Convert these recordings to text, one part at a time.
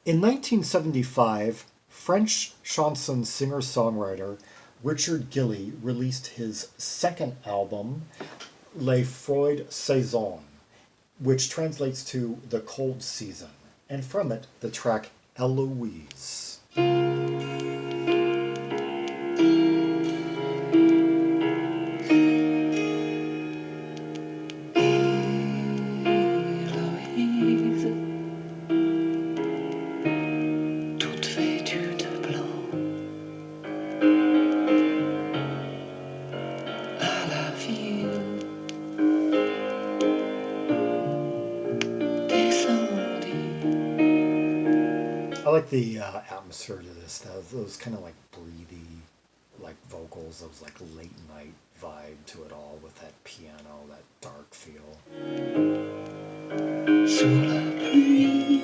In 1975, French chanson singer-songwriter Richard Gilly released his second album, Les Froides Saisons, which translates to The Cold Season, and from it the track Eloise. I like the atmosphere to this. Those kind of like breathy, like vocals. Those like late night vibe to it all with that piano, that dark feel. Sous la pluie.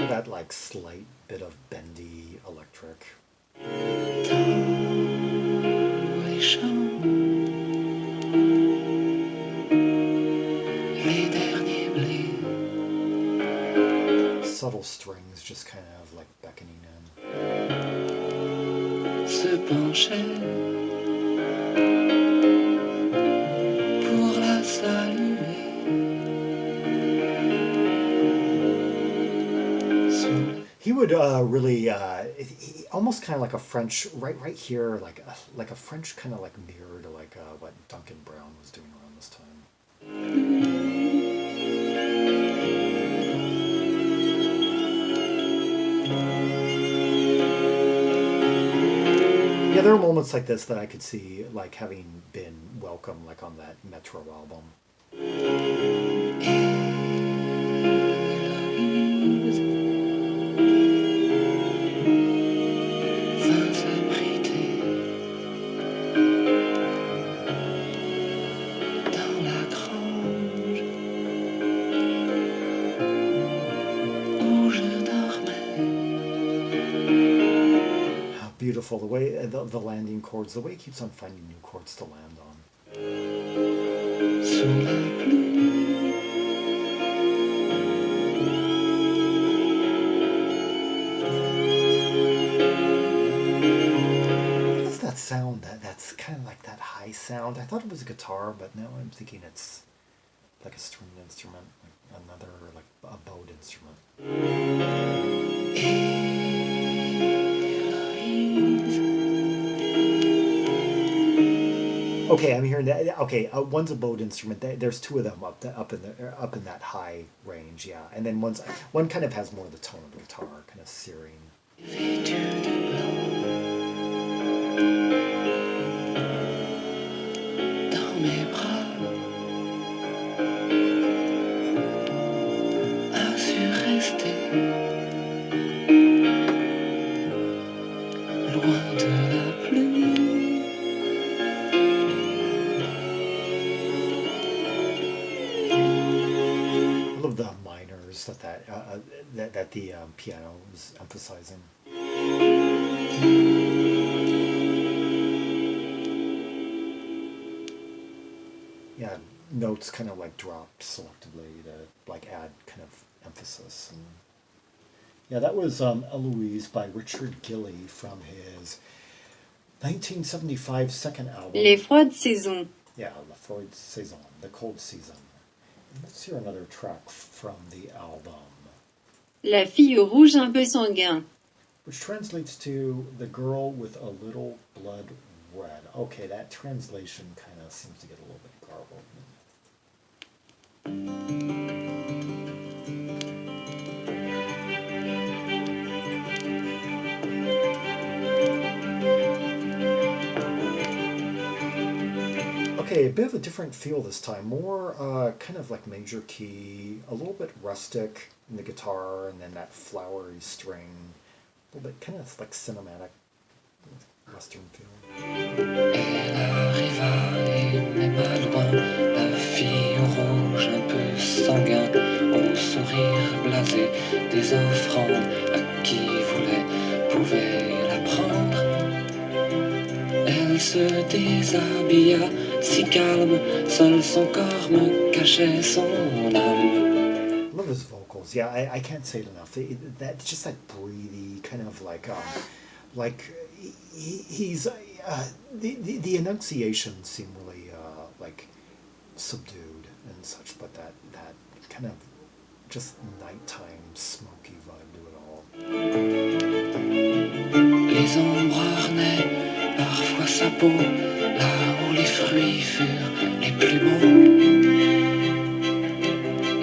That like slight bit of bendy electric. Subtle strings just kind of like beckoning in. Se penchait pour la saluer. He would really, almost kind of like a French, right here, like a French kind of like mirror to like what Duncan Brown was doing around this time. Yeah, there are moments like this that I could see like having been welcome like on that Metro album. Beautiful, the way the landing chords, the way it keeps on finding new chords to land on. What is that sound? That's kind of like that high sound. I thought it was a guitar, but now I'm thinking it's like a stringed instrument, like another like a bowed instrument. Okay, I'm hearing that. Okay, one's a bowed instrument. There's two of them up in that high range, yeah. And then one kind of has more of the tone of the guitar, kind of searing. The minors that the piano is emphasizing. Yeah, notes kind of like dropped selectively to like add kind of emphasis. And yeah, that was Eloise by Richard Gilly from his 1975 second album. Les Froides Saisons. Yeah, Les Froides Saisons, The Cold Season. Let's hear another track from the album. La fille rouge un peu sanguin. Which translates to the girl with a little blood red. Okay, that translation kind of seems to get a little bit garbled. Okay, a bit of a different feel this time. More kind of like major key, a little bit rustic in the guitar, and then that flowery string. A little bit kind of like cinematic western feel. Elle arriva et m'aima loin, la fille au rouge un peu sanguin, au sourire blasé, des offrandes à qui voulait, pouvait la prendre. Elle Elle se déshabilla, si calme, seul son corps me cachait son âme. I love his vocals. Yeah, I can't say it enough. That's just that breathy kind of like he's the enunciations seem really like subdued and such, but that kind of just nighttime smoky vibe to it all. Les ombres ornaient parfois sa peau, là où les fruits furent les plus beaux.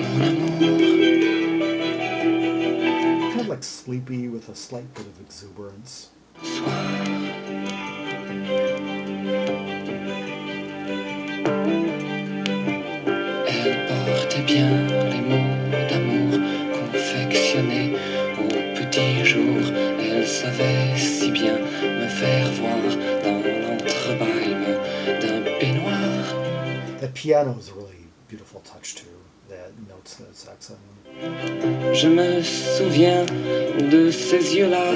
Mon amour. Kind of like sleepy with a slight bit of exuberance. Soir. Elle portait bien les mots d'amour confectionnés au petit jour. Elle savait si bien me faire voir dans l'entrebâillement d'un peignoir. That piano is a really beautiful touch too. That notes the saxophone. Je me souviens de ces yeux-là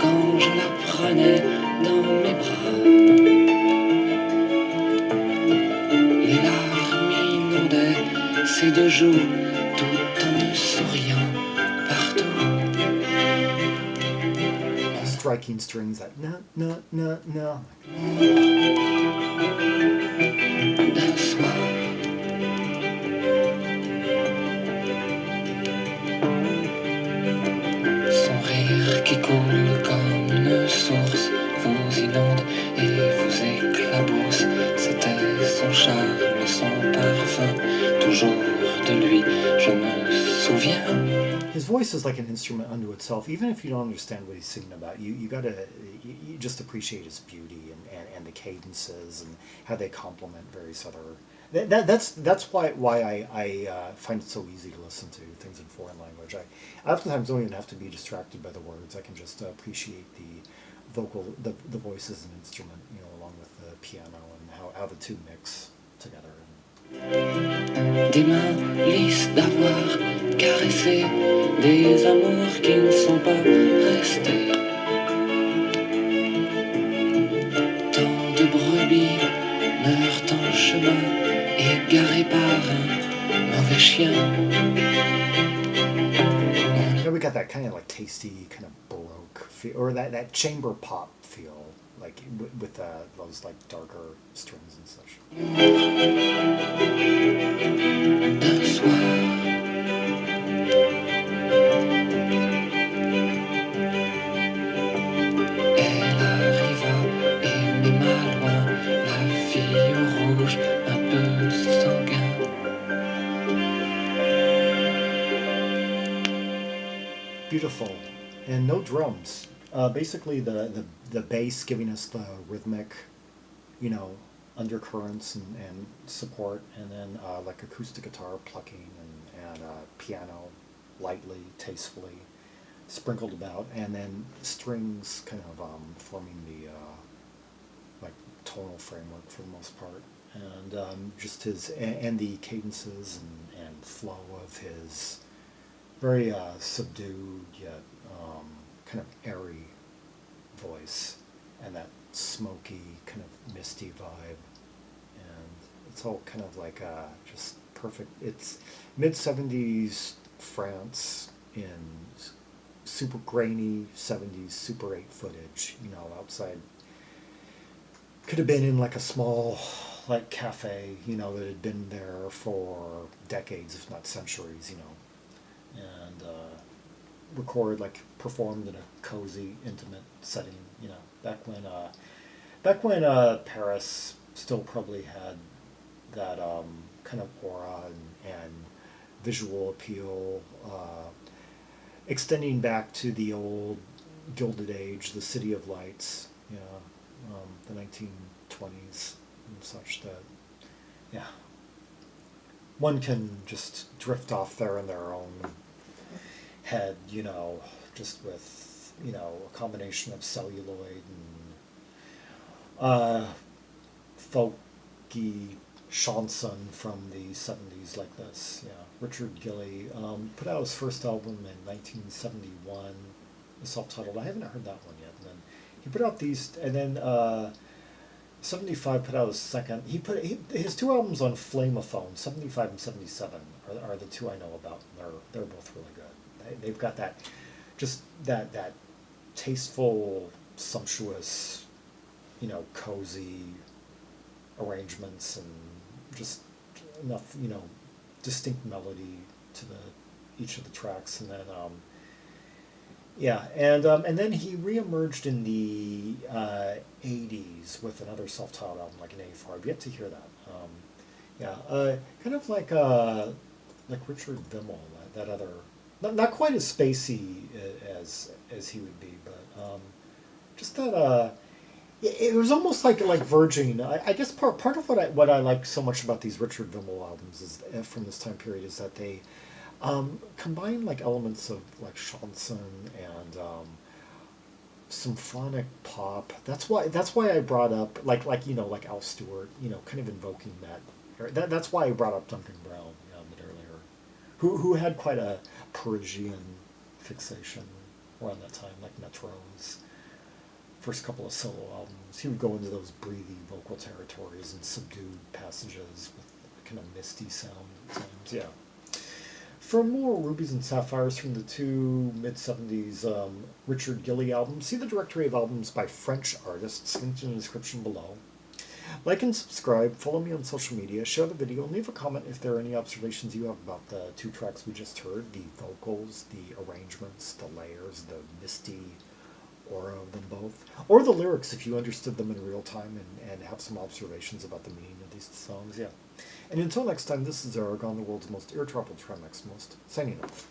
quand je la prenais dans mes bras. Les larmes inondaient ses deux joues tout en me souriant partout. Striking strings that na na na na. D'un soir. Son rire qui coule comme une source vous inonde et vous éclabousse. C'était son charme et son parfum, toujours de lui, je me souviens. His voice is like an instrument unto itself. Even if you don't understand what he's singing about, you just appreciate his beauty and the cadences and how they complement various other. That's why I find it so easy to listen to things in foreign language. I oftentimes don't even have to be distracted by the words. I can just appreciate the the voice as an instrument, along with the piano and how the two mix together. Des mains lisses d'avoir caressé des amours qui ne sont pas restés. Tant de brebis meurent en chemin, égarées par un mauvais chien. We got that kind of like tasty, kind of baroque feel, or that chamber pop feel, like with those like darker strings and such. D'un soir. Elle arriva et m'aima loin, la fille au rouge, un peu sanguin. Beautiful, and no drums. Basically, the bass giving us the rhythmic, undercurrents and support, and then like acoustic guitar plucking and piano lightly, tastefully sprinkled about, and then strings kind of forming the like tonal framework for the most part, and just his and the cadences and flow of his very subdued yet kind of airy voice, and that smoky kind of misty vibe, and it's all kind of like just perfect. It's mid-70s France in super grainy 70s Super 8 footage, outside. Could have been in like a small like cafe, that had been there for decades, if not centuries, and performed in a cozy, intimate setting, back when Paris still probably had that kind of aura and visual appeal, extending back to the old Gilded Age, the City of Lights, the 1920s and such, that, yeah, one can just drift off there in their own head, just with, a combination of celluloid and folky chanson from the 70s like this. Yeah, Richard Gilly put out his first album in 1971, self-titled. I haven't heard that one yet. And then he put out these, and then 75 put out his second. His two albums on Flameophone, 75 and 77, are the two I know about. They're both really good. They've got that, just that tasteful, sumptuous, cozy arrangements and just enough, distinct melody to each of the tracks, and then and then he reemerged in the 80s with another self-titled album, like in '84. I've yet to hear that. Kind of like Richard Vimmel, that other, not quite as spacey as he would be, but just that. It was almost like verging. I guess part of what I like so much about these Richard Vimmel albums is from this time period is that they combine like elements of like chanson and symphonic pop. That's why I brought up like Al Stewart, kind of invoking that. That's why I brought up Duncan Brown a bit earlier, who had quite a Parisian fixation around that time, like Metro's first couple of solo albums. He would go into those breathy vocal territories and subdued passages with kind of misty sound at times. Yeah. For more Rubies and Sapphires from the two mid-70s Richard Gilly albums, see the directory of albums by French artists linked in the description below. Like and subscribe, follow me on social media, share the video, and leave a comment if there are any observations you have about the two tracks we just heard, the vocals, the arrangements, the layers, the misty aura of them both, or the lyrics if you understood them in real time and have some observations about the meaning of these songs. And until next time, this is Zaragon, the world's most ear-troubled Tremexmost, signing off.